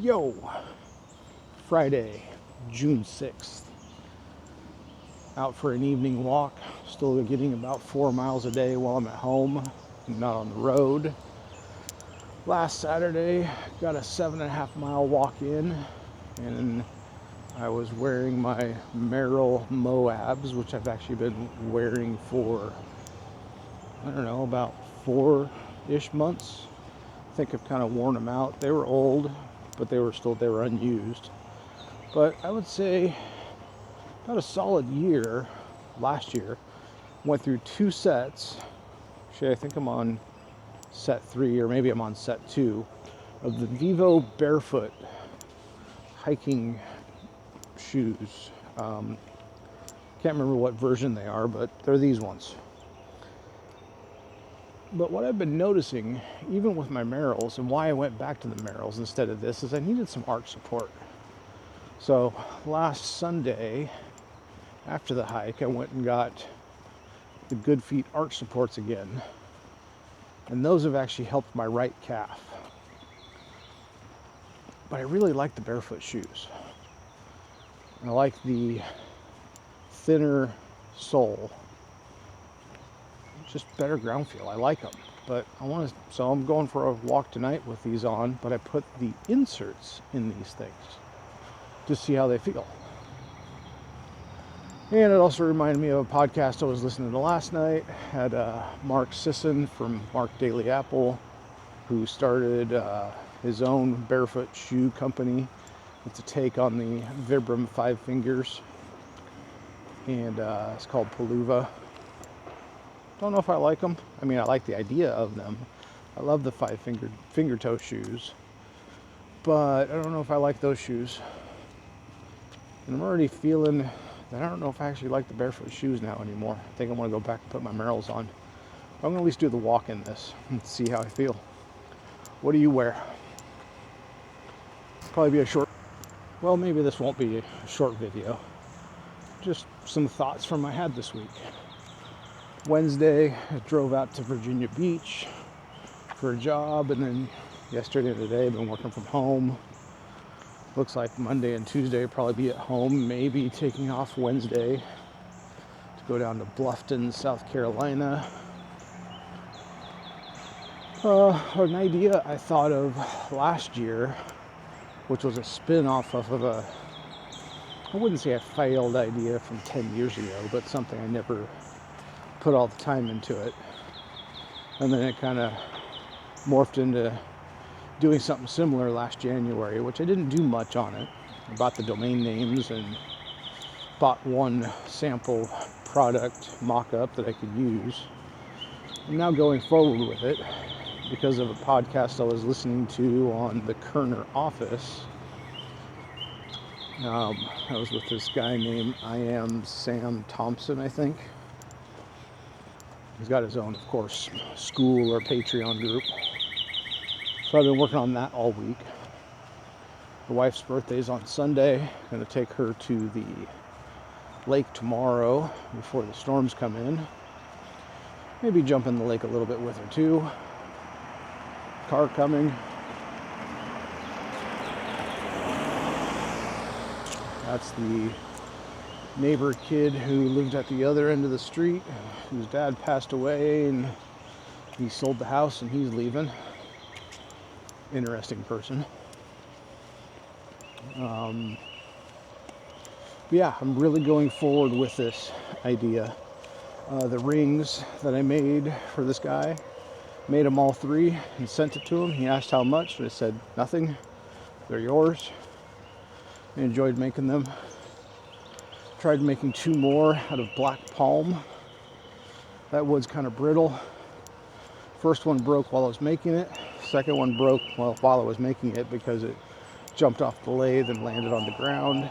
Yo, Friday, June 6th. Out for an evening walk. Still getting about 4 miles a day while I'm at home, not on the road. Last Saturday, got a 7.5 mile walk in, and I was wearing my Merrell Moabs, which I've actually been wearing for, I don't know, about 4-ish months. I think I've kind of worn them out. They were old, but they were unused. But I would say about a solid year last year. Went through 2 sets. Actually, I think I'm on set 3, or maybe I'm on set 2 of the Vivobarefoot hiking shoes. Can't remember what version they are, but they're these ones. But what I've been noticing, even with my Merrells, and why I went back to the Merrells instead of this, is I needed some arch support. So last Sunday, after the hike, I went and got the Good Feet arch supports again. And those have actually helped my right calf. But I really like the barefoot shoes. I like the thinner sole. Just better ground feel. I like them. But so I'm going for a walk tonight with these on, but I put the inserts in these things to see how they feel. And it also reminded me of a podcast I was listening to last night. Had Mark Sisson from Mark Daily Apple, who started his own barefoot shoe company. It's a take on the Vibram 5 fingers, and it's called Paluva. Don't know if I like them. I mean, I like the idea of them. I love the finger toe shoes, but I don't know if I like those shoes. And I'm already feeling that I don't know if I actually like the barefoot shoes now anymore. I think I want to go back and put my Merrells on. I'm going to at least do the walk in this and see how I feel. What do you wear? Probably be well, maybe this won't be a short video. Just some thoughts from I had this week. Wednesday, I drove out to Virginia Beach for a job, and then yesterday and today I've been working from home. Looks like Monday and Tuesday I'll probably be at home, maybe taking off Wednesday to go down to Bluffton, South Carolina. An idea I thought of last year, which was a spin-off of I wouldn't say a failed idea from 10 years ago, but something I never put all the time into it. And then it kind of morphed into doing something similar last January, which I didn't do much on it. I bought the domain names and bought one sample product mock-up that I could use. I'm now going forward with it because of a podcast I was listening to on the Kerner office. I was with this guy named I Am Sam Thompson, I think. He's got his own, of course, school or Patreon group. So I've been working on that all week. The wife's birthday is on Sunday. I'm going to take her to the lake tomorrow before the storms come in. Maybe jump in the lake a little bit with her too. Car coming. That's the neighbor kid who lived at the other end of the street, whose dad passed away, and he sold the house and he's leaving. Interesting person. Yeah, I'm really going forward with this idea. The rings that I made for this guy, made them all 3 and sent it to him. He asked how much, and I said nothing. They're yours. I enjoyed making them. Tried making 2 more out of black palm. That wood's kind of brittle. First one broke while I was making it. Second one broke while I was making it because it jumped off the lathe and landed on the ground.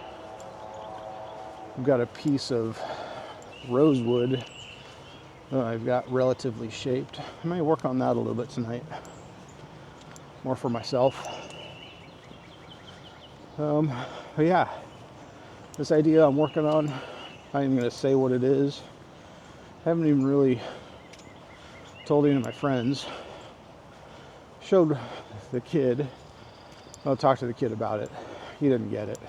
I've got a piece of rosewood I've got relatively shaped. I may work on that a little bit tonight. More for myself. But yeah, this idea I'm working on, I'm not even going to say what it is. I haven't even really told any of my friends. Showed the kid I'll talk to the kid about it. He didn't get it.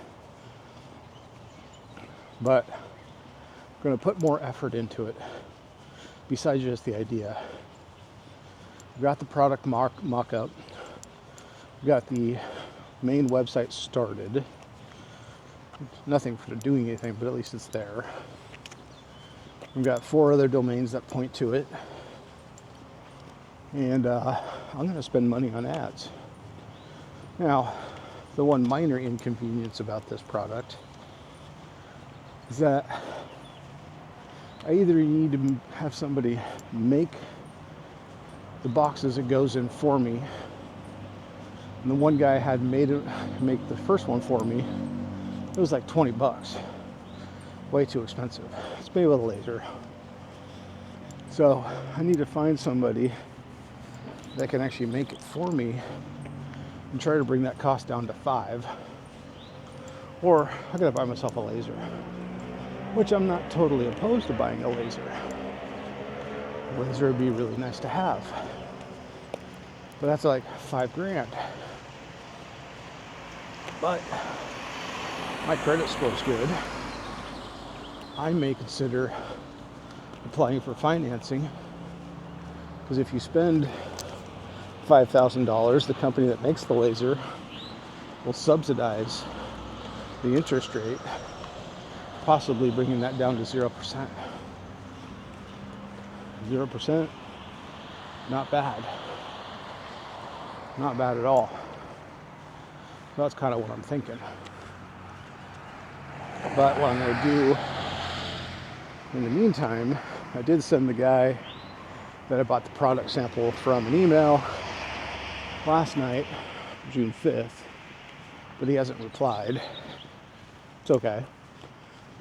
But I'm going to put more effort into it besides just the idea. We've got the product mock-up. We've got the main website started. Nothing for doing anything, but at least it's there. We've got 4 other domains that point to it. And I'm going to spend money on ads. Now, the one minor inconvenience about this product is that I either need to have somebody make the boxes it goes in for me. And the one guy had make the first one for me. It was like 20 bucks. Way too expensive. It's made with a laser. So I need to find somebody that can actually make it for me and try to bring that cost down to 5. Or I gotta buy myself a laser, which I'm not totally opposed to buying a laser. A laser would be really nice to have, but that's like $5,000. But my credit score's good. I may consider applying for financing, because if you spend $5,000, the company that makes the laser will subsidize the interest rate, possibly bringing that down to 0%. 0%, not bad. Not bad at all. So that's kind of what I'm thinking. But what I'm going to do in the meantime, I did send the guy that I bought the product sample from an email last night, June 5th, but he hasn't replied. It's okay.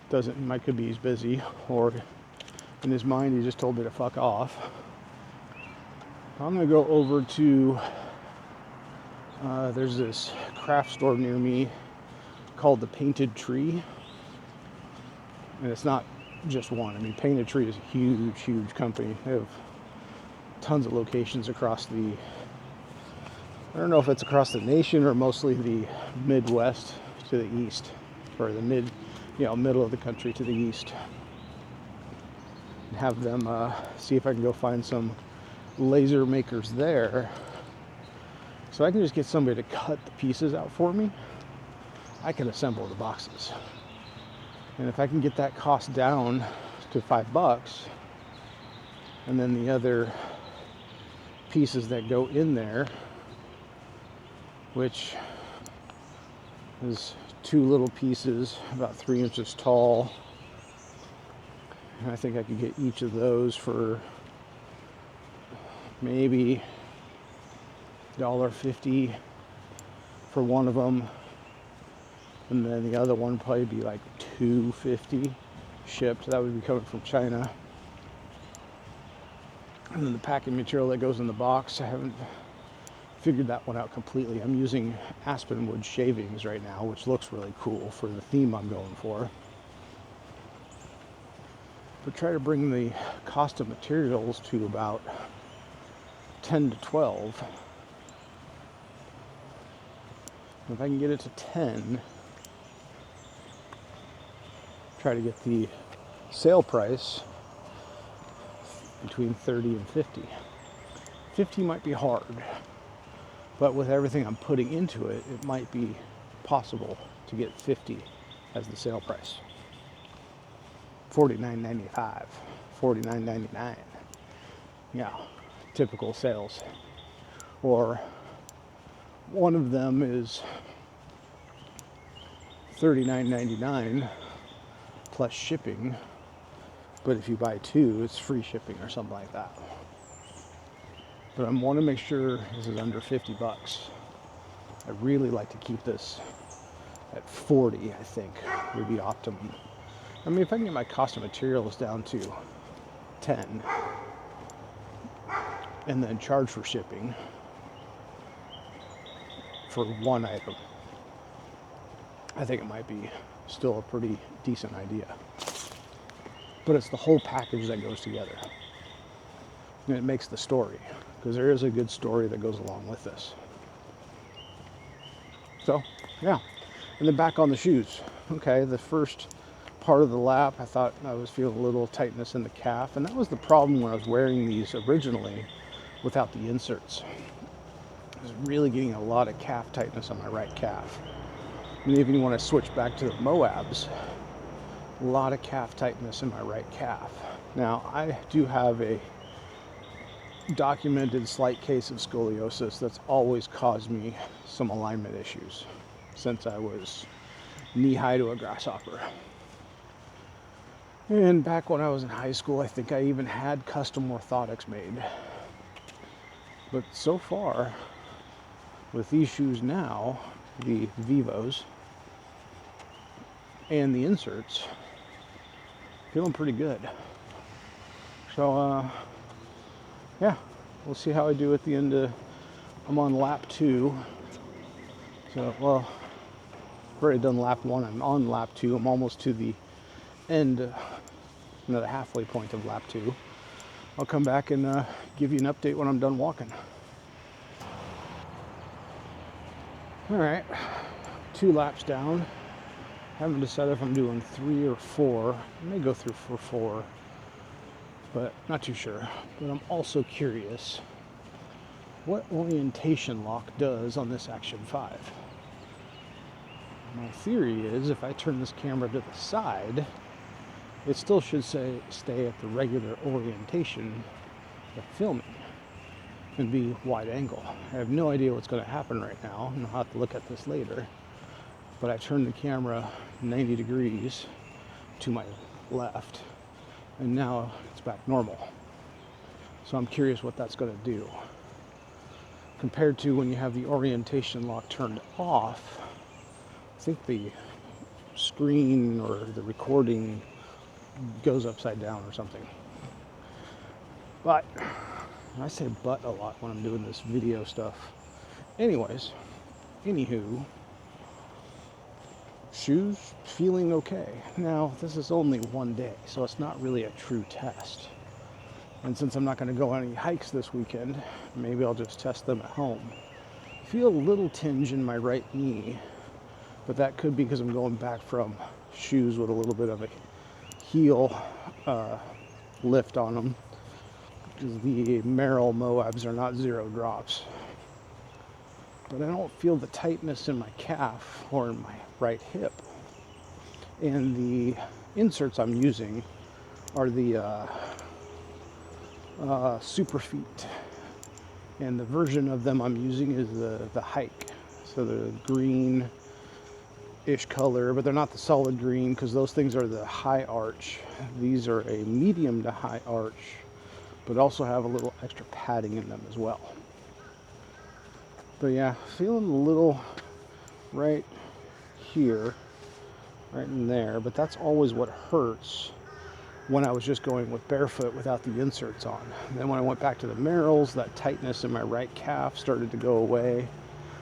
Could be he's busy, or in his mind he just told me to fuck off. I'm gonna go over to there's this craft store near me called the Painted Tree, and it's not just one. I mean, Painted Tree is a huge company. They have tons of locations across I don't know if it's across the nation or mostly the Midwest to the east, or the middle of the country to the east. And have them see if I can go find some laser makers there, so I can just get somebody to cut the pieces out for me. I can assemble the boxes, and if I can get that cost down to $5, and then the other pieces that go in there, which is 2 little pieces about 3 inches tall, and I think I could get each of those for maybe $1.50 for one of them, and then the other one probably be like $2.50 shipped. That would be coming from China. And then the packing material that goes in the box, I haven't figured that one out completely. I'm using aspen wood shavings right now, which looks really cool for the theme I'm going for. But try to bring the cost of materials to about 10 to 12. If I can get it to 10, try to get the sale price between 30 and 50. 50 might be hard, but with everything I'm putting into it, it might be possible to get 50 as the sale price. $49.95, $49.99. Yeah, typical sales. Or one of them is $39.99 plus shipping, but if you buy 2, it's free shipping or something like that. But I want to make sure this is under 50 bucks. I really like to keep this at 40, I think, would be optimum. I mean, if I can get my cost of materials down to 10 and then charge for shipping for one item, I think it might be still a pretty decent idea. But it's the whole package that goes together, and it makes the story, because there is a good story that goes along with this. So, yeah. And then back on the shoes. Okay, the first part of the lap, I thought I was feeling a little tightness in the calf, and that was the problem when I was wearing these originally without the inserts. I was really getting a lot of calf tightness on my right calf. And even when I switched back to the Moabs, a lot of calf tightness in my right calf. Now, I do have a documented slight case of scoliosis that's always caused me some alignment issues since I was knee-high to a grasshopper. And back when I was in high school, I think I even had custom orthotics made. But so far, with these shoes now, the Vivos and the inserts, feeling pretty good. So, yeah, we'll see how I do at the end of, I'm on lap 2. So, well, I've already done lap 1, I'm on lap 2, I'm almost to the end, the halfway point of lap 2. I'll come back and give you an update when I'm done walking. All right, 2 laps down. Haven't decided if I'm doing 3 or 4. I may go through for 4, but not too sure. But I'm also curious what orientation lock does on this Action 5. My theory is if I turn this camera to the side, it still should stay at the regular orientation of filming and be wide angle. I have no idea what's going to happen right now, and I'll have to look at this later. But I turned the camera 90 degrees to my left, and now it's back normal. So I'm curious what that's going to do. Compared to when you have the orientation lock turned off, I think the screen or the recording goes upside down or something. But I say but a lot when I'm doing this video stuff. Anyways, anywho, shoes feeling okay. Now, this is only one day, so it's not really a true test. And since I'm not going to go on any hikes this weekend, maybe I'll just test them at home. I feel a little tinge in my right knee, but that could be because I'm going back from shoes with a little bit of a heel lift on them. Because the Merrell Moabs are not 0 drops. But I don't feel the tightness in my calf or in my right hip. And the inserts I'm using are the Superfeet. And the version of them I'm using is the hike. So the green-ish color, but they're not the solid green because those things are the high arch. These are a medium to high arch, but also have a little extra padding in them as well. But yeah, feeling a little right here, right in there, but that's always what hurts when I was just going with barefoot without the inserts on. And then when I went back to the Merrells, that tightness in my right calf started to go away.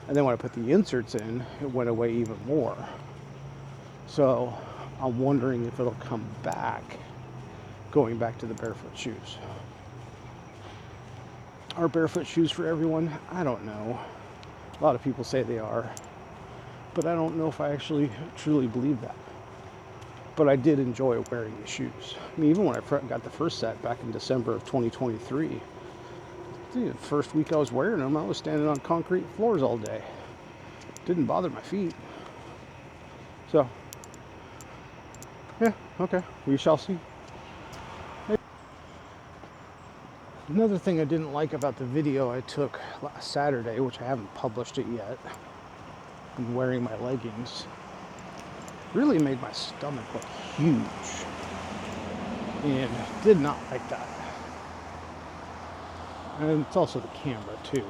And then when I put the inserts in, it went away even more. So I'm wondering if it'll come back going back to the barefoot shoes. Are barefoot shoes for everyone? I don't know. A lot of people say they are, but I don't know if I actually truly believe that. But I did enjoy wearing these shoes. I mean, even when I got the first set back in December of 2023, the first week I was wearing them, I was standing on concrete floors all day. Didn't bother my feet. So, yeah, okay, we shall see. Another thing I didn't like about the video I took last Saturday, which I haven't published it yet, and wearing my leggings, really made my stomach look huge. And did not like that. And it's also the camera too.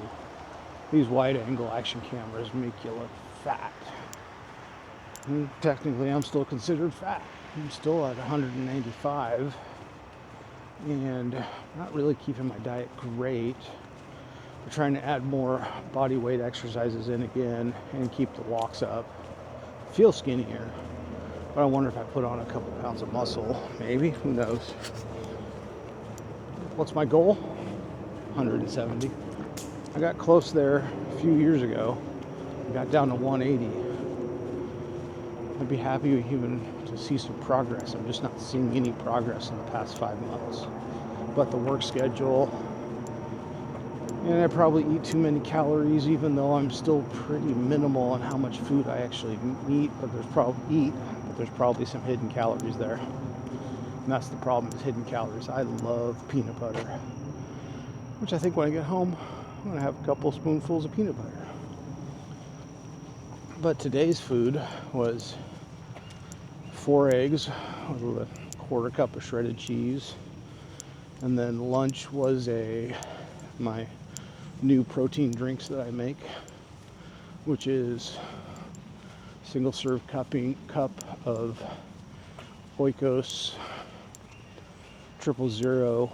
These wide angle action cameras make you look fat. And technically I'm still considered fat. I'm still at 195. And not really keeping my diet great. We're trying to add more body weight exercises in again and keep the walks up. Feel skinnier, but I wonder if I put on a couple pounds of muscle, maybe, who knows. What's my goal? 170. I got close there a few years ago, I got down to 180. I'd be happy even to see some progress. I'm just not seeing any progress in the past 5 months. But the work schedule, and I probably eat too many calories, even though I'm still pretty minimal on how much food I actually eat. But there's probably some hidden calories there. And that's the problem, is hidden calories. I love peanut butter, which I think when I get home, I'm gonna have a couple spoonfuls of peanut butter. But today's food was 4 eggs with a quarter cup of shredded cheese. And then lunch was my new protein drinks that I make, which is single serve cup of Oikos 000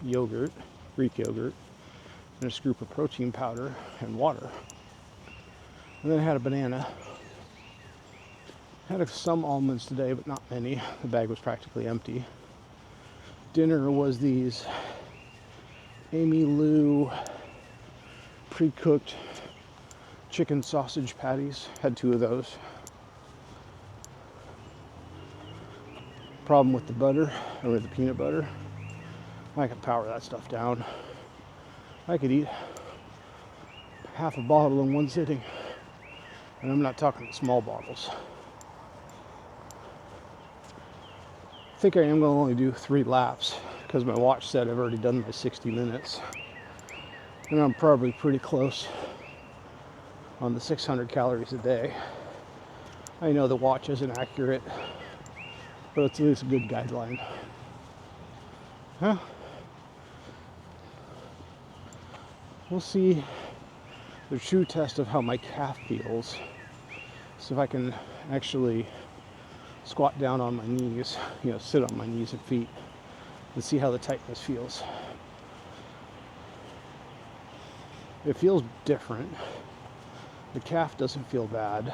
yogurt, Greek yogurt, and a scoop of protein powder and water. And then I had a banana. Had some almonds today, but not many. The bag was practically empty. Dinner was these Amy Lou pre-cooked chicken sausage patties. Had 2 of those. Problem with the butter, or with the peanut butter, I can power that stuff down. I could eat half a bottle in one sitting. And I'm not talking small bottles. I think I am going to only do 3 laps because my watch said I've already done my 60 minutes. And I'm probably pretty close on the 600 calories a day. I know the watch isn't accurate, but it's at least a good guideline. Huh? We'll see the true test of how my calf feels. So if I can actually squat down on my knees, sit on my knees and feet, and see how the tightness feels. It feels different. The calf doesn't feel bad,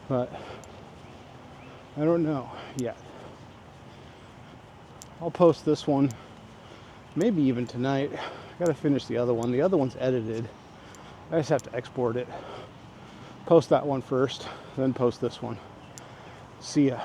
but I don't know yet. I'll post this one, maybe even tonight. I gotta finish the other one. The other one's edited. I just have to export it. Post that one first, then post this one. See ya.